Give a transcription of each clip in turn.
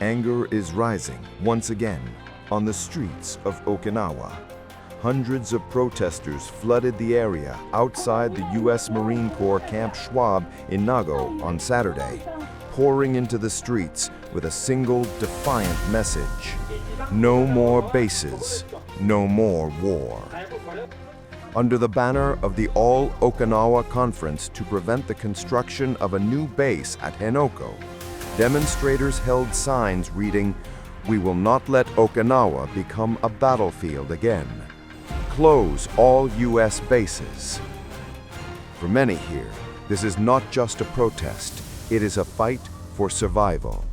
Anger is rising once again on the streets of Okinawa. Hundreds of protesters flooded the area outside the U.S. Marine Corps Camp Schwab in Nago on Saturday, pouring into the streets with a single defiant message: no more bases, no more war. Under the banner of the All-Okinawa Conference to prevent the construction of a new base at Henoko, demonstrators held signs reading, "We will not let Okinawa become a battlefield again. Close all U.S. bases." For many here, this is not just a protest, it is a fight for survival.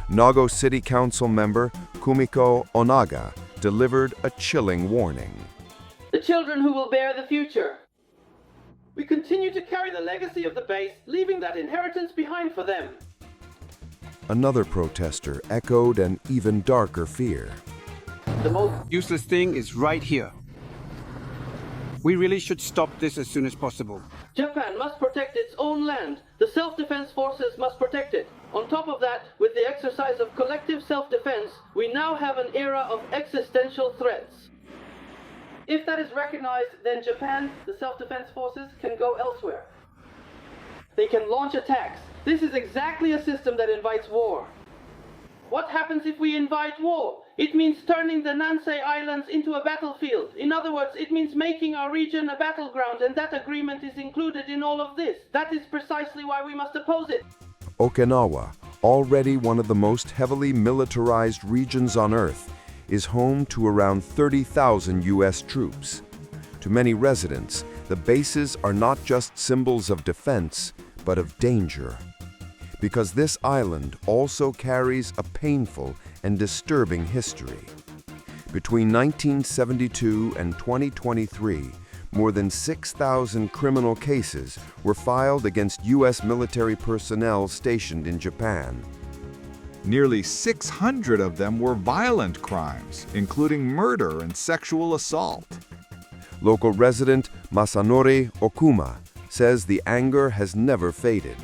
Nago City Council member Kumiko Onaga delivered a chilling warning. The children who will bear the future. We continue to carry the legacy of the base, leaving that inheritance behind for them. Another protester echoed an even darker fear. The most useless thing is right here. We really should stop this as soon as possible. Japan must protect its own land. The self-defense forces must protect it. On top of that, with the exercise of collective self-defense, we now have an era of existential threats. If that is recognized, then Japan, the self-defense forces, can go elsewhere. They can launch attacks. This is exactly a system that invites war. What happens if we invite war? It means turning the Nansei Islands into a battlefield. In other words, it means making our region a battleground, and that agreement is included in all of this. That is precisely why we must oppose it. Okinawa, already one of the most heavily militarized regions on Earth, is home to around 30,000 U.S. troops. To many residents, the bases are not just symbols of defense, but of danger. Because this island also carries a painful and disturbing history. Between 1972 and 2023, more than 6,000 criminal cases were filed against U.S. military personnel stationed in Japan. Nearly 600 of them were violent crimes, including murder and sexual assault. Local resident Masanori Okuma says the anger has never faded.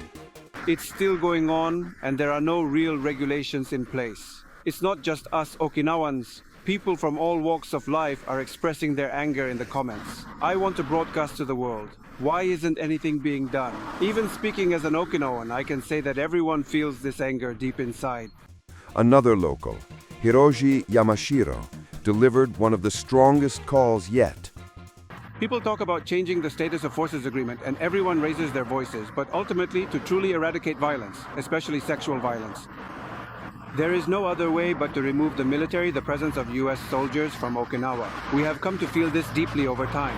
It's still going on, and there are no real regulations in place. It's not just us Okinawans. People from all walks of life are expressing their anger in the comments. I want to broadcast to the world. Why isn't anything being done? Even speaking as an Okinawan, I can say that everyone feels this anger deep inside. Another local, Hiroji Yamashiro, delivered one of the strongest calls yet. People talk about changing the status of forces agreement, and everyone raises their voices, but ultimately to truly eradicate violence, especially sexual violence. There is no other way but to remove the military, the presence of U.S. soldiers from Okinawa. We have come to feel this deeply over time.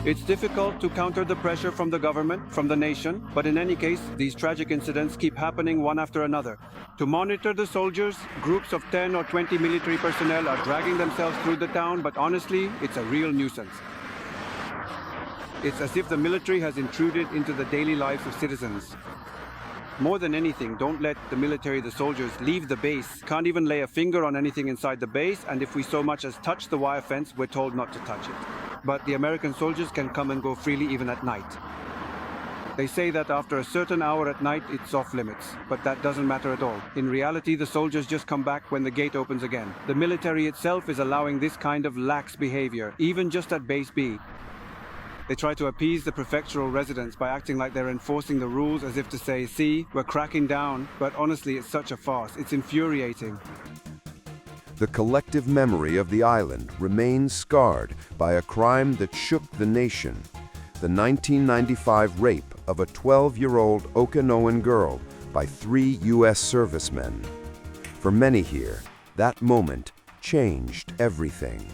It's difficult to counter the pressure from the government, from the nation, but in any case, these tragic incidents keep happening one after another. To monitor the soldiers, groups of 10 or 20 military personnel are dragging themselves through the town, but honestly, it's a real nuisance. It's as if the military has intruded into the daily lives of citizens. More than anything, don't let the military, the soldiers, leave the base. Can't even lay a finger on anything inside the base, and if we so much as touch the wire fence, we're told not to touch it. But the American soldiers can come and go freely even at night. They say that after a certain hour at night, it's off limits, but that doesn't matter at all. In reality, the soldiers just come back when the gate opens again. The military itself is allowing this kind of lax behavior, even just at Base B. They try to appease the prefectural residents by acting like they're enforcing the rules as if to say, see, we're cracking down, but honestly, it's such a farce. It's infuriating. The collective memory of the island remains scarred by a crime that shook the nation, the 1995 rape of a 12-year-old Okinawan girl by 3 U.S. servicemen. For many here, that moment changed everything.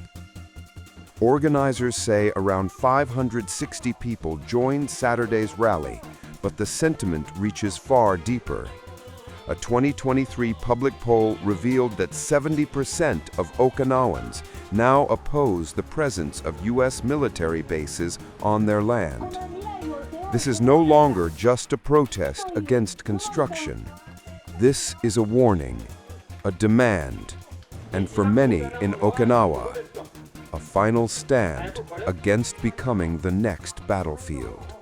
Organizers say around 560 people joined Saturday's rally, but the sentiment reaches far deeper. A 2023 public poll revealed that 70% of Okinawans now oppose the presence of U.S. military bases on their land. This is no longer just a protest against construction. This is a warning, a demand, and for many in Okinawa, a final stand against becoming the next battlefield.